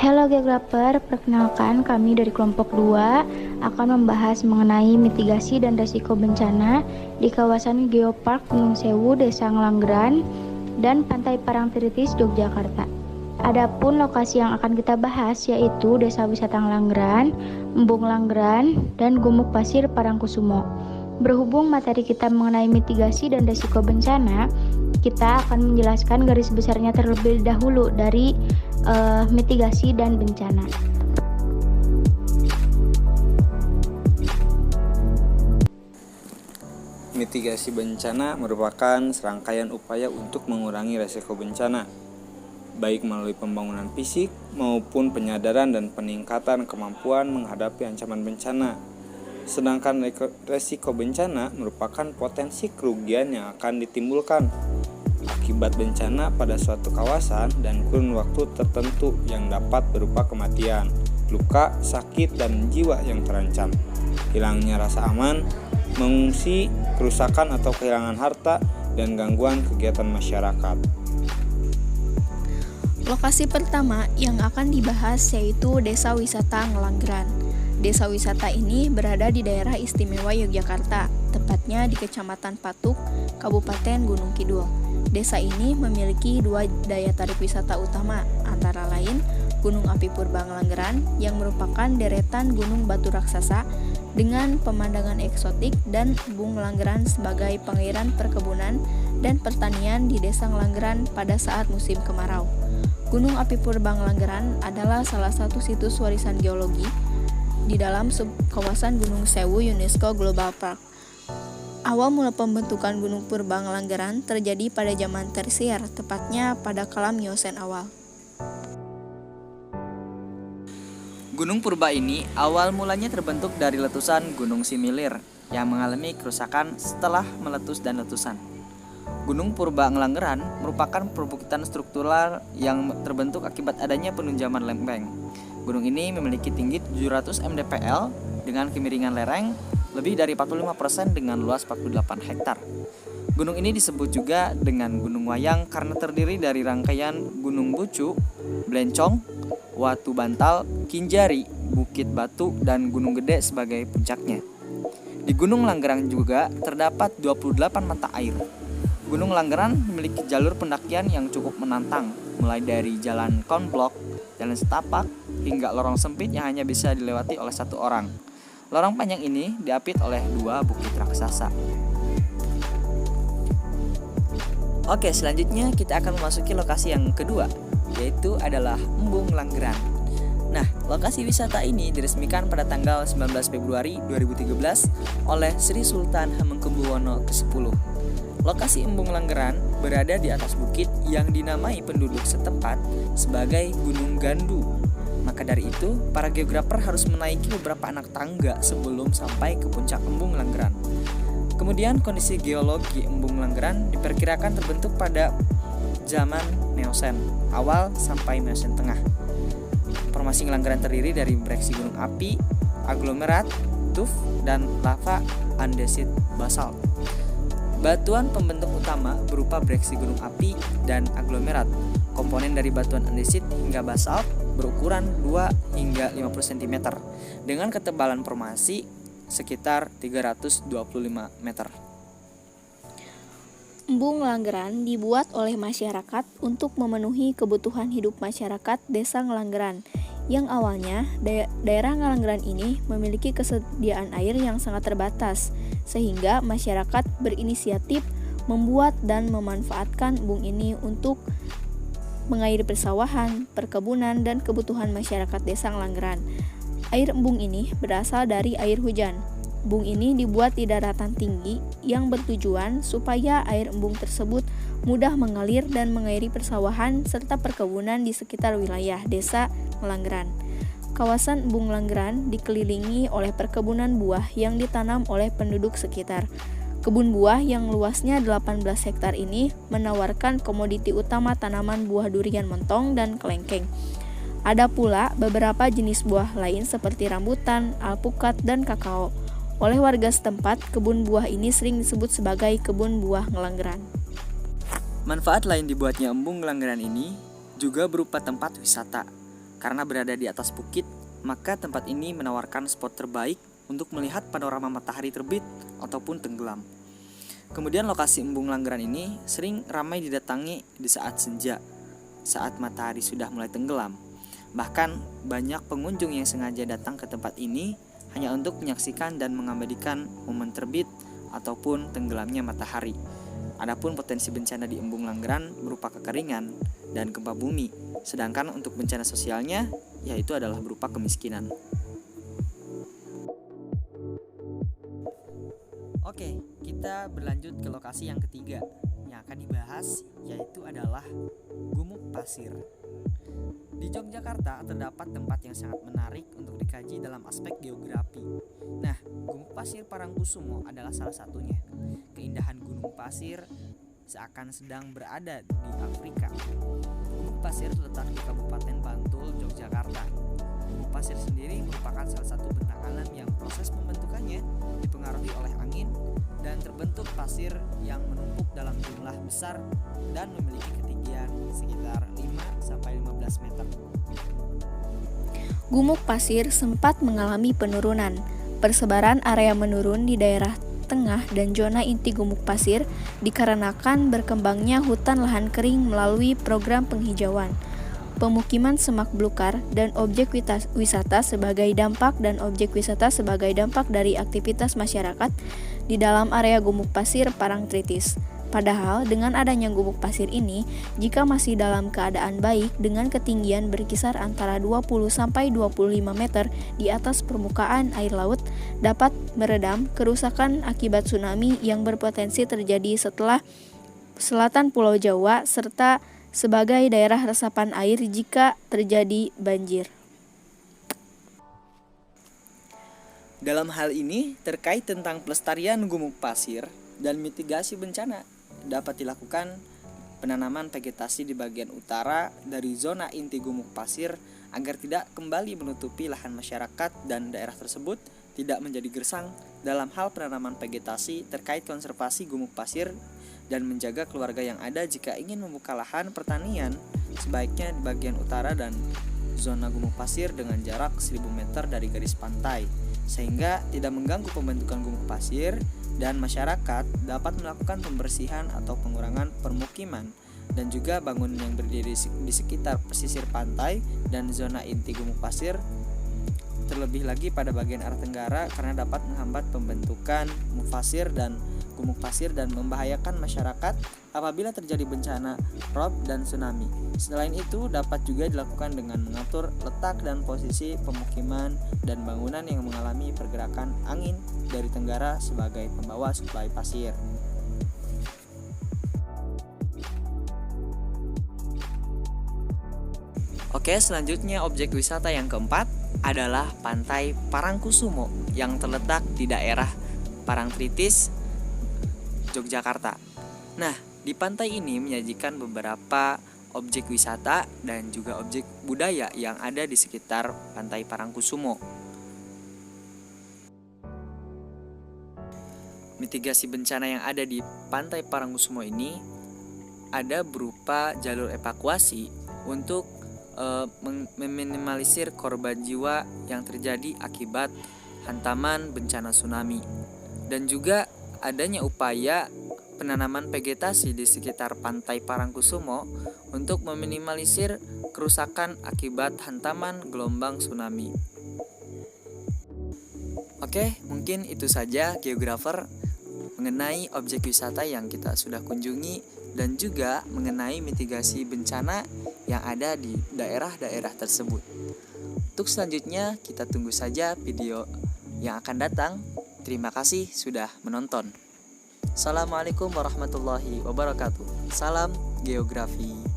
Halo geografer, perkenalkan kami dari kelompok 2 akan membahas mengenai mitigasi dan risiko bencana di kawasan Geopark Gunung Sewu, Desa Ngelanggeran, dan Pantai Parangtritis, Yogyakarta. Adapun lokasi yang akan kita bahas yaitu Desa Wisata Ngelanggeran, Embung Langgeran, dan Gumuk Pasir Parangkusumo. Berhubung materi kita mengenai mitigasi dan risiko bencana, kita akan menjelaskan garis besarnya terlebih dahulu dari mitigasi dan bencana. Mitigasi bencana merupakan serangkaian upaya untuk mengurangi risiko bencana, baik melalui pembangunan fisik maupun penyadaran dan peningkatan kemampuan menghadapi ancaman bencana. Sedangkan risiko bencana merupakan potensi kerugian yang akan ditimbulkan akibat bencana pada suatu kawasan dan kurun waktu tertentu yang dapat berupa kematian, luka, sakit, dan jiwa yang terancam, hilangnya rasa aman, mengungsi, kerusakan atau kehilangan harta, dan gangguan kegiatan masyarakat. Lokasi pertama yang akan dibahas yaitu Desa Wisata Ngelanggeran. Desa wisata ini berada di daerah istimewa Yogyakarta, tepatnya di Kecamatan Patuk, Kabupaten Gunung Kidul. Desa ini memiliki dua daya tarik wisata utama, antara lain Gunung Api Purba Ngelanggeran yang merupakan deretan gunung batu raksasa dengan pemandangan eksotik, dan Embung Ngelanggeran sebagai pengairan perkebunan dan pertanian di Desa Ngelanggeran pada saat musim kemarau. Gunung Api Purba Ngelanggeran adalah salah satu situs warisan geologi di dalam kawasan Gunung Sewu UNESCO Global Park. Awal mula pembentukan Gunung Purba Ngelanggeran terjadi pada zaman Tersier, tepatnya pada kala Miosen awal. Gunung Purba ini awal mulanya terbentuk dari letusan Gunung Similir yang mengalami kerusakan setelah meletus dan letusan. Gunung Purba Ngelanggeran merupakan perbukitan struktural yang terbentuk akibat adanya penunjaman lempeng. Gunung ini memiliki tinggi 700 mdpl dengan kemiringan lereng lebih dari 45% dengan luas 48 hektar. Gunung ini disebut juga dengan Gunung Wayang karena terdiri dari rangkaian Gunung Bucu, Blencong, Watu Bantal, Kinjari, Bukit Batu, dan Gunung Gede sebagai puncaknya. Di Gunung Langgeran juga terdapat 28 mata air. Gunung Langgeran memiliki jalur pendakian yang cukup menantang, mulai dari jalan konblok, jalan setapak, hingga lorong sempit yang hanya bisa dilewati oleh satu orang. Lorong panjang ini diapit oleh dua bukit raksasa. Oke, selanjutnya kita akan memasuki lokasi yang kedua, yaitu adalah Embung Langgeran. Nah, lokasi wisata ini diresmikan pada tanggal 19 Februari 2013 oleh Sri Sultan Hamengkubuwono ke-10. Lokasi Embung Langgeran berada di atas bukit yang dinamai penduduk setempat sebagai Gunung Gandu. Maka dari itu, para geografer harus menaiki beberapa anak tangga sebelum sampai ke puncak Embung Langgeran. Kemudian kondisi geologi Embung Langgeran diperkirakan terbentuk pada zaman Neosen awal sampai Miocen tengah. Formasi Ngelanggeran terdiri dari breksi gunung api, aglomerat, tuf, dan lava andesit basalt. Batuan pembentuk utama berupa breksi gunung api dan aglomerat. Komponen dari batuan andesit hingga basalt berukuran 2 hingga 50 cm dengan ketebalan formasi sekitar 325 meter. Embung Langgeran dibuat oleh masyarakat untuk memenuhi kebutuhan hidup masyarakat Desa Ngelanggeran yang awalnya daerah Ngelanggeran ini memiliki kesediaan air yang sangat terbatas, sehingga masyarakat berinisiatif membuat dan memanfaatkan embung ini untuk mengairi persawahan, perkebunan, dan kebutuhan masyarakat Desa Ngelanggeran. Air embung ini berasal dari air hujan. Embung ini dibuat di daratan tinggi yang bertujuan supaya air embung tersebut mudah mengalir dan mengairi persawahan serta perkebunan di sekitar wilayah Desa Ngelanggeran. Kawasan Embung Langgeran dikelilingi oleh perkebunan buah yang ditanam oleh penduduk sekitar. Kebun buah yang luasnya 18 hektar ini menawarkan komoditi utama tanaman buah durian montong dan kelengkeng. Ada pula beberapa jenis buah lain seperti rambutan, alpukat, dan kakao. Oleh warga setempat, kebun buah ini sering disebut sebagai kebun buah Ngelanggeran. Manfaat lain dibuatnya Embung Langgeran ini juga berupa tempat wisata. Karena berada di atas bukit, maka tempat ini menawarkan spot terbaik untuk melihat panorama matahari terbit ataupun tenggelam. Kemudian lokasi Embung Langgeran ini sering ramai didatangi di saat senja, saat matahari sudah mulai tenggelam. Bahkan banyak pengunjung yang sengaja datang ke tempat ini hanya untuk menyaksikan dan mengabadikan momen terbit ataupun tenggelamnya matahari. Adapun potensi bencana di Embung Langgeran berupa kekeringan dan gempa bumi, sedangkan untuk bencana sosialnya yaitu adalah berupa kemiskinan. Oke, kita berlanjut ke lokasi yang ketiga yang akan dibahas, yaitu adalah Gumuk Pasir. Di Yogyakarta terdapat tempat yang sangat menarik untuk dikaji dalam aspek geografi. Nah, Gumuk Pasir Parangkusumo adalah salah satunya. Keindahan Gunung Pasir seakan sedang berada di Afrika. Gumuk Pasir terletak di Kabupaten Bantul, Yogyakarta. Gumuk Pasir sendiri merupakan salah satu bentang alam yang proses pembentukannya dipengaruhi oleh angin dan terbentuk pasir yang menumpuk dalam jumlah besar dan memiliki ketinggian sekitar 5-15 meter. Gumuk Pasir sempat mengalami penurunan. Persebaran area menurun di daerah tengah dan zona inti Gumuk Pasir dikarenakan berkembangnya hutan lahan kering melalui program penghijauan, pemukiman semak belukar, dan objek wisata sebagai dampak dari aktivitas masyarakat di dalam area Gumuk Pasir Parangtritis. Padahal dengan adanya Gumuk Pasir ini, jika masih dalam keadaan baik dengan ketinggian berkisar antara 20-25 meter di atas permukaan air laut, dapat meredam kerusakan akibat tsunami yang berpotensi terjadi setelah selatan Pulau Jawa serta sebagai daerah resapan air jika terjadi banjir. Dalam hal ini, terkait tentang pelestarian Gumuk Pasir dan mitigasi bencana, dapat dilakukan penanaman vegetasi di bagian utara dari zona inti Gumuk Pasir agar tidak kembali menutupi lahan masyarakat dan daerah tersebut tidak menjadi gersang dalam hal penanaman vegetasi terkait konservasi Gumuk Pasir dan menjaga keluarga yang ada jika ingin membuka lahan pertanian sebaiknya di bagian utara dan zona Gumuk Pasir dengan jarak 1000 meter dari garis pantai sehingga tidak mengganggu pembentukan Gumuk Pasir dan masyarakat dapat melakukan pembersihan atau pengurangan permukiman dan juga bangunan yang berdiri di sekitar pesisir pantai dan zona inti Gumuk Pasir, terlebih lagi pada bagian arah tenggara karena dapat menghambat pembentukan mufasir dan Gumuk Pasir dan membahayakan masyarakat apabila terjadi bencana rob dan tsunami. Selain itu dapat juga dilakukan dengan mengatur letak dan posisi pemukiman dan bangunan yang mengalami pergerakan angin dari tenggara sebagai pembawa suplai pasir. Oke, selanjutnya objek wisata yang keempat adalah Pantai Parangkusumo yang terletak di daerah Parangtritis, Yogyakarta. Nah, di pantai ini menyajikan beberapa objek wisata dan juga objek budaya yang ada di sekitar Pantai Parangkusumo. Mitigasi bencana yang ada di Pantai Parangkusumo ini ada berupa jalur evakuasi untuk meminimalisir korban jiwa yang terjadi akibat hantaman bencana tsunami dan juga adanya upaya penanaman vegetasi di sekitar Pantai Parangkusumo untuk meminimalisir kerusakan akibat hantaman gelombang tsunami. Oke, mungkin itu saja geografer mengenai objek wisata yang kita sudah kunjungi dan juga mengenai mitigasi bencana yang ada di daerah-daerah tersebut. Untuk selanjutnya kita tunggu saja video yang akan datang. Terima kasih sudah menonton. Assalamualaikum warahmatullahi wabarakatuh. Salam geografi.